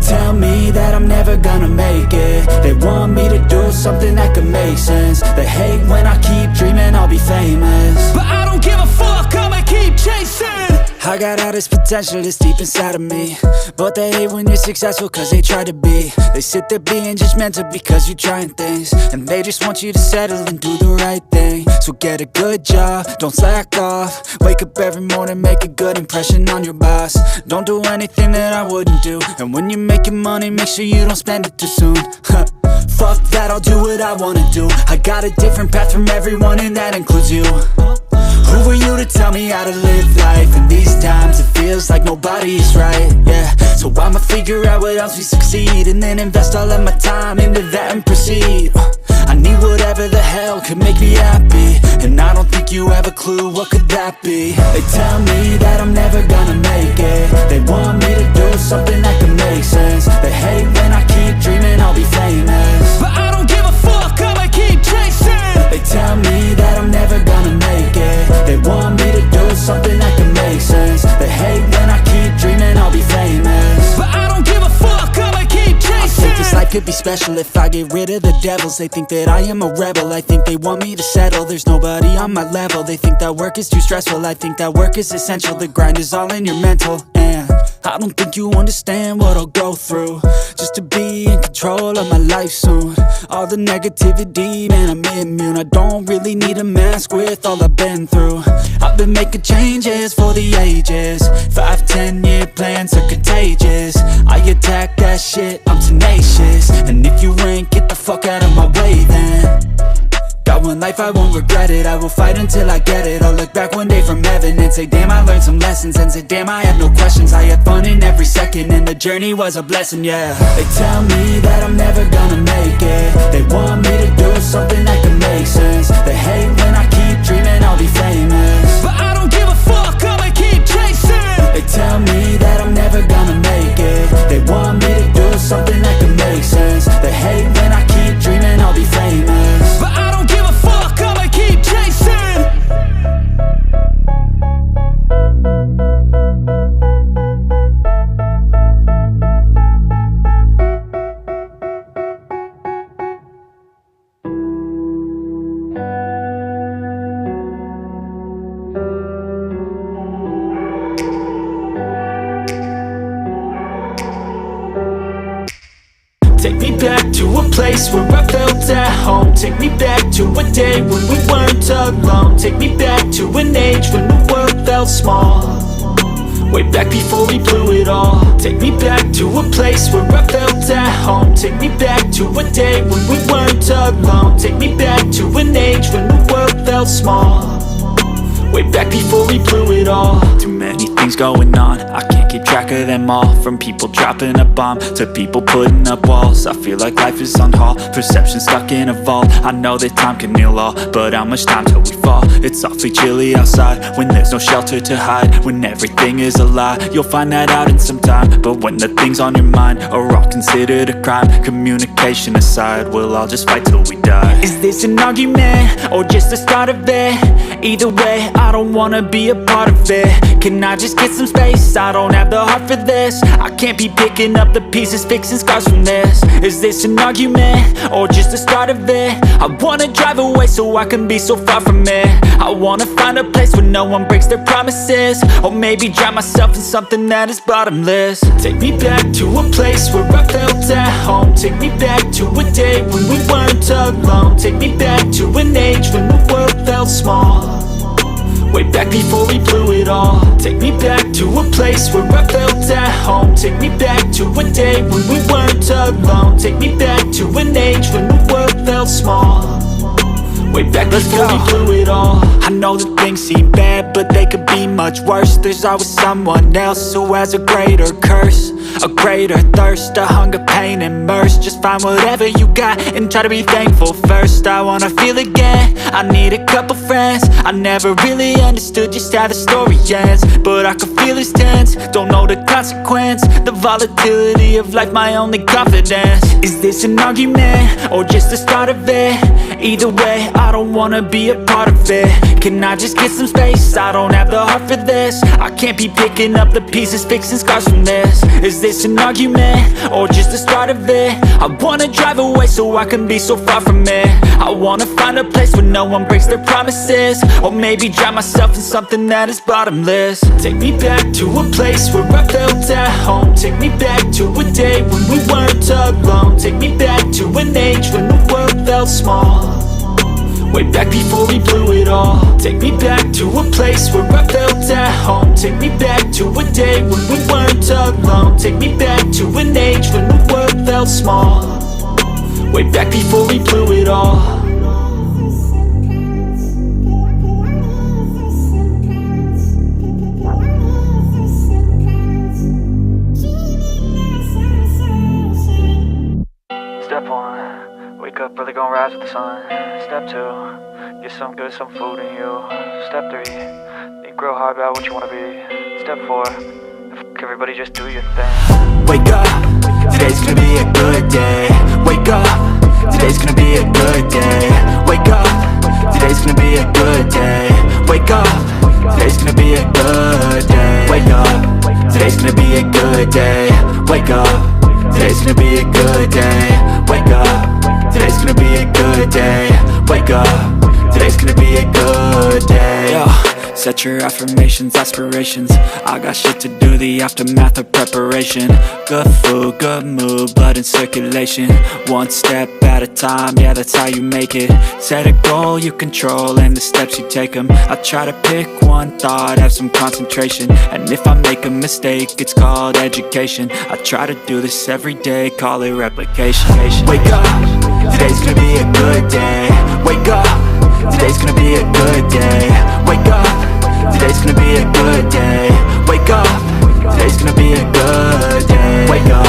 tell me that I'm never gonna make it. They want me to do something that could make sense. They hate when I keep dreaming I'll be famous, but I don't give a fuck, I'ma keep chasing. I got all this potential that's deep inside of me, but they hate when you're successful cause they try to be. They sit there being judgmental because you're trying things, and they just want you to settle and do the right thing. So get a good job, don't slack off. Wake up every morning, make a good impression on your boss. Don't do anything that I wouldn't do, and when you're making money, make sure you don't spend it too soon. Fuck that, I'll do what I wanna do. I got a different path from everyone and that includes you. Who are you to tell me how to live life? In these times it feels like nobody's right, yeah. So I'ma figure out what else we succeed, and then invest all of my time into that and proceed. I need whatever the hell could make me happy, and I don't think you have a clue what could that be. They tell me that I'm never gonna make it. They want me to do something that could make sense. They hate when I keep dreaming I'll be famous, but I don't give a fuck, I'ma keep chasing. They tell me that I'm never gonna make it. They want me to do something that could make sense. They hate when I keep dreaming I'll be famous, but I don't give a fuck, I'ma keep chasing. I think this life could be special if I get rid of the devils. They think that I am a rebel, I think they want me to settle. There's nobody on my level. They think that work is too stressful, I think that work is essential. The grind is all in your mental, and I don't think you understand what I'll go through just to be in control of my life soon. All the negativity, man, I'm immune. I don't really need a mask with all I've been through. I've been making changes for the ages. 5-10 year plans are contagious. I attack that shit, I'm tenacious. And if you ain't, get the fuck out of my way then. Got one life, I won't regret it. I will fight until I get it. I'll look back one day from heaven and say damn, I learned some lessons. And say damn, I have no questions. I had fun in every second, and the journey was a blessing, yeah. They tell me that I'm never gonna make it. They want me to do something that can make sense. They hate when I keep dreaming I'll be famous, but I don't give a fuck, I'ma keep chasing. They tell me that I'm never gonna make it. They want me to do something that can make sense. They hate when I keep dreaming I'll be famous, but I don't give a fuck, I'ma keep chasing. Take me back to a place where I felt at home. Take me back to a day when we weren't alone. Take me back to an age when the world felt small, way back before we blew it all. Take me back to a place where I felt at home. Take me back to a day when we weren't alone. Take me back to an age when the world felt small, way back before we blew it all. Too many things going on, I can't keep track of them all. From people dropping a bomb to people putting up walls. I feel like life is on hold, perception stuck in a vault. I know that time can heal all, but how much time till we fall? It's awfully chilly outside when there's no shelter to hide. When everything is a lie, you'll find that out in some time. But when the things on your mind are all considered a crime, communication aside, we'll all just fight till we die. Is this an argument or just the start of it? Either way, I don't wanna be a part of it. Can I just get some space? I don't have the heart for this. I can't be picking up the pieces, fixing scars from this. Is this an argument or just the start of it? I wanna drive away so I can be so far from it. I wanna find a place where no one breaks their promises, or maybe drown myself in something that is bottomless. Take me back to a place where I felt at home. Take me back to a day when we weren't alone. Take me back to an age when the world felt small, way back before we blew it all. Take me back to a place where I felt at home. Take me back to a day when we weren't alone. Take me back to an age when the world felt small, way back before we blew it all. I know that things seem bad, but they could be much worse. There's always someone else who has a greater curse, a greater thirst, a hunger, pain, and mercy. Just find whatever you got and try to be thankful first. I wanna feel again, I need a couple friends. I never really understood just how the story ends, but I can feel it's tense, don't know the consequence. The volatility of life, my only confidence. Is this an argument or just the start of it? Either way, I don't wanna be a part of it. Can I just get some space? I don't have the heart for this. I can't be picking up the pieces, fixing scars from this. Is this an argument, or just the start of it? I wanna drive away so I can be so far from it. I wanna find a place where no one breaks their promises, or maybe drown myself in something that is bottomless. Take me back to a place where I felt at home. Take me back to a day when we weren't alone. Take me back to an age when the world felt small, way back before we blew it all. Take me back to a place where I felt at home. Take me back to a day when we weren't alone. Take me back to an age when the world felt small, way back before we blew it all. Step 1, wake up early, gonna rise with the sun. Step 2, get some good, some food in you. Step 3, think real hard about what you wanna be. Step 4, everybody just do your thing. Wake up, today's gonna be a good day. Wake up, today's gonna be a good day. Wake up, today's gonna be a good day. Wake up, today's gonna be a good day. Wake up, today's gonna be a good day. Wake up, today's gonna be a good day. Wake up, today's gonna be a good day. Wake up, today's gonna be a good day. Yo, set your affirmations, aspirations. I got shit to do, the aftermath of preparation. Good food, good mood, blood in circulation. One step at a time, yeah, that's how you make it. Set a goal you control and the steps you take them. I try to pick one thought, have some concentration. And if I make a mistake, it's called education. I try to do this every day, call it replication. Wake up, today's gonna be a good day. Wake up, today's gonna be a good day. Wake up, today's gonna be a good day. Wake up, today's gonna be a good day. Wake up,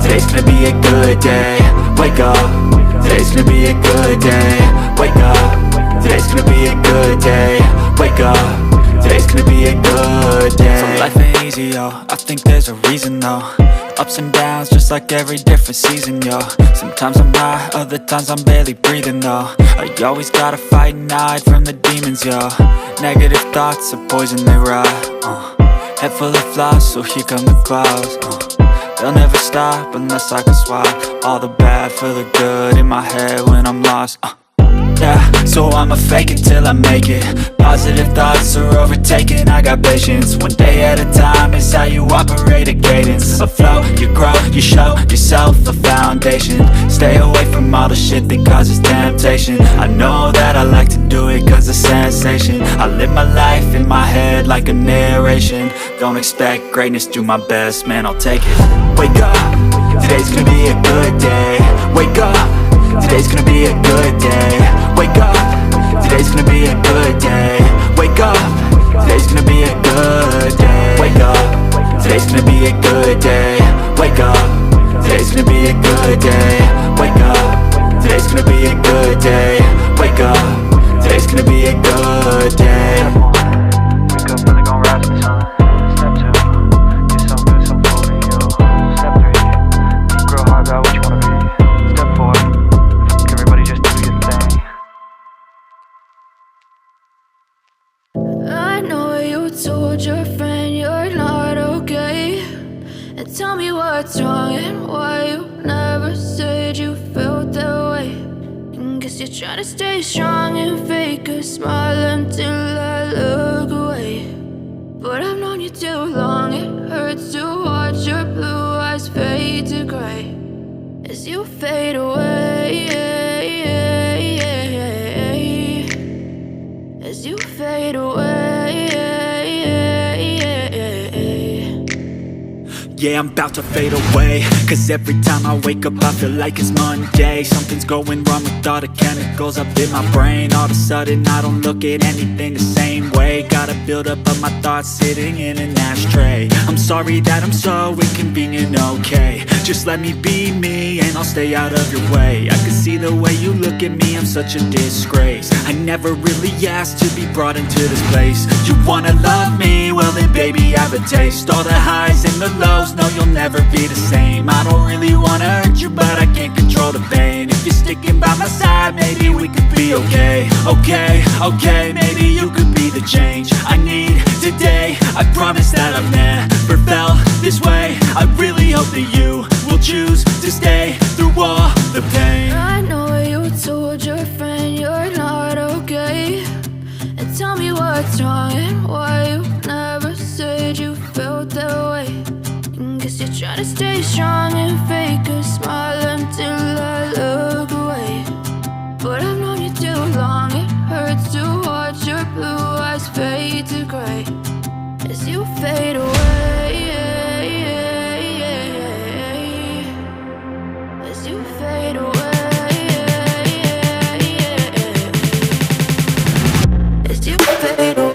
today's gonna be a good day. Wake up, today's gonna be a good day. Wake up, today's gonna be a good day. Wake up, today's gonna be a good day. So life ain't easy, yo, I think there's a reason though. Ups and downs, just like every different season, yo. Sometimes I'm high, other times I'm barely breathing, though. I always gotta fight and hide from the demons, yo. Negative thoughts are poison, they rot. Head full of flies, so here come the clouds. They'll never stop unless I can swap all the bad for the good in my head when I'm lost. Yeah, so I'ma fake it till I make it. Positive thoughts are overtaken, I got patience. One day at a time is how you operate a cadence. A flow, you grow, you show yourself a foundation. Stay away from all the shit that causes temptation. I know that I like to do it cause it's sensation. I live my life in my head like a narration. Don't expect greatness, do my best, man, I'll take it. Wake up, today's gonna be a good day. Wake up, today's gonna be a good day. Wake up, today's gonna be a good day. Wake up, today's gonna be a good day. Wake up, today's gonna be a good day. Wake up, today's gonna be a good day. Wake up, today's gonna be a good day. Wake up, today's gonna be a good day. Wake up early, gonna rise with the sun. Step 2, get some good, some food in you. Step 3, think real hard about what you wanna be. Step 4, everybody just do your thing. I know you told your friend you're not okay, and tell me what's wrong and why you never said you felt that way. And guess you're trying to stay strong and fake a smile until I look away. But I've known you too long, it hurts to watch your blue eyes fade to gray as you fade away, as you fade away. Yeah, I'm about to fade away, cause every time I wake up I feel like it's Monday. Something's going wrong with all the chemicals up in my brain. All of a sudden I don't look at anything the same way. Gotta build up of my thoughts sitting in an ashtray. I'm sorry that I'm so inconvenient, okay. Just let me be me and I'll stay out of your way. I can see the way you look at me, I'm such a disgrace. I never really asked to be brought into this place. You wanna love me? Well then baby I have a taste. All the highs and the lows, no you'll never be the same. I don't really wanna hurt you but I can't control the pain. If you're sticking by my side maybe we could be okay. Okay, maybe you could be the change I need today. I promise that I've never felt this way. I really hope that you will choose to stay through all the pain. I know you told your friend you're not okay, and tell me what's wrong and why you never said you felt that way. Guess you're trying to stay strong and fake a smile until I look away. But I've known you too long, it hurts to watch your blue eyes fade to gray as you fade away, as you fade away, as you fade away.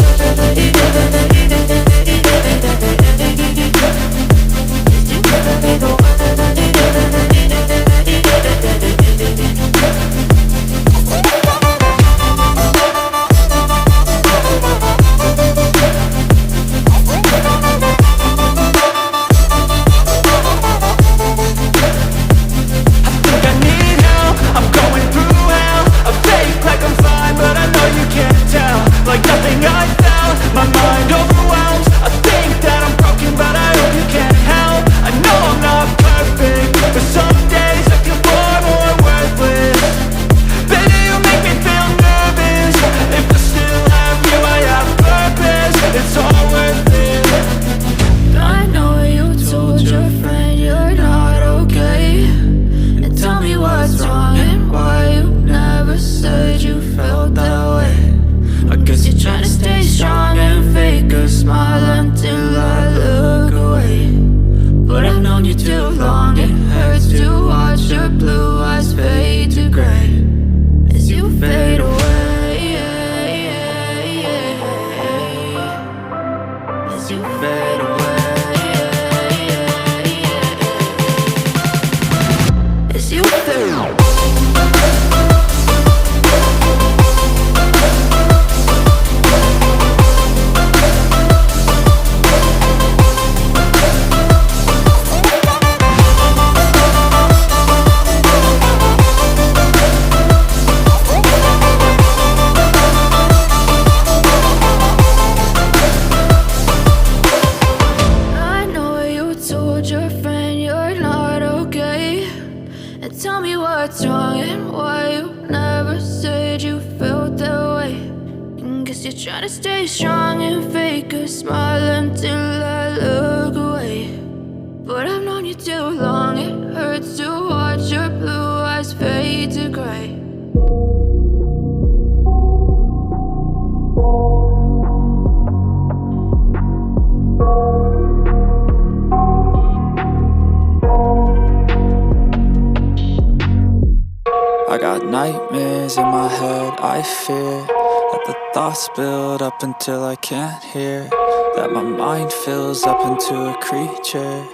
Nightmares in my head, I fear that the thoughts build up until I can't hear, that my mind fills up into a creature,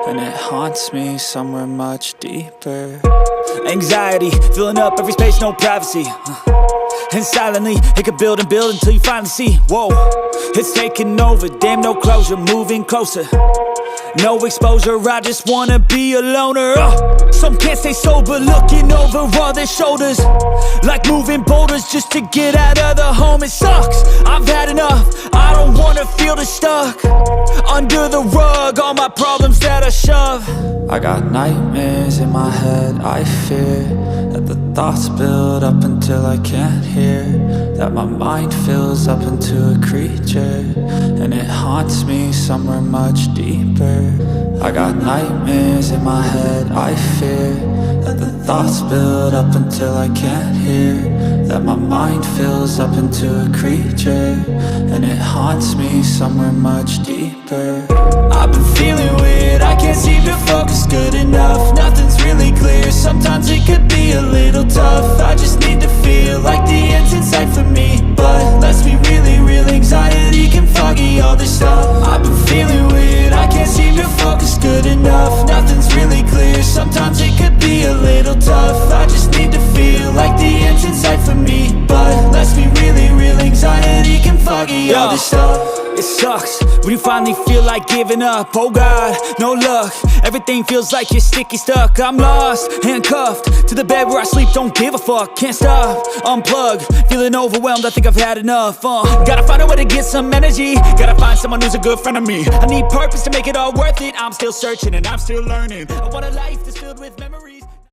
and it haunts me somewhere much deeper. Anxiety, filling up every space, no privacy. And silently, it could build and build until you finally see, whoa, it's taking over, damn no closure, moving closer. No exposure, I just wanna be a loner. Some can't stay sober, looking over all their shoulders, like moving boulders just to get out of the home. It sucks, I've had enough, I don't wanna feel the stuck under the rug, all my problems that I shove. I got nightmares in my head, I fear that the thoughts build up until I can't hear, that my mind fills up into a creature, and it haunts me somewhere much deeper. I got nightmares in my head, I fear that the thoughts build up until I can't hear, that my mind fills up into a creature, and it haunts me somewhere much deeper. I've been feeling weird, I can't seem to focus good enough, nothing's really clear, sometimes it could be a little tough. I just need to feel like the end's in sight for me, but let's be really real, anxiety can foggy all this stuff. I've been feeling weird, I can't seem to focus good enough, nothing's really clear, sometimes it could be a little tough. I just need to feel like the end's in sight for me, but let's be really real, anxiety can foggy all this stuff. It sucks when you finally feel like giving up. Oh God, no luck. Everything feels like you're sticky stuck. I'm lost, handcuffed to the bed where I sleep. Don't give a fuck, can't stop. Unplug, feeling overwhelmed. I think I've had enough. Gotta find a way to get some energy. Gotta find someone who's a good friend of me. I need purpose to make it all worth it. I'm still searching and I'm still learning. I want a life that's filled with memories.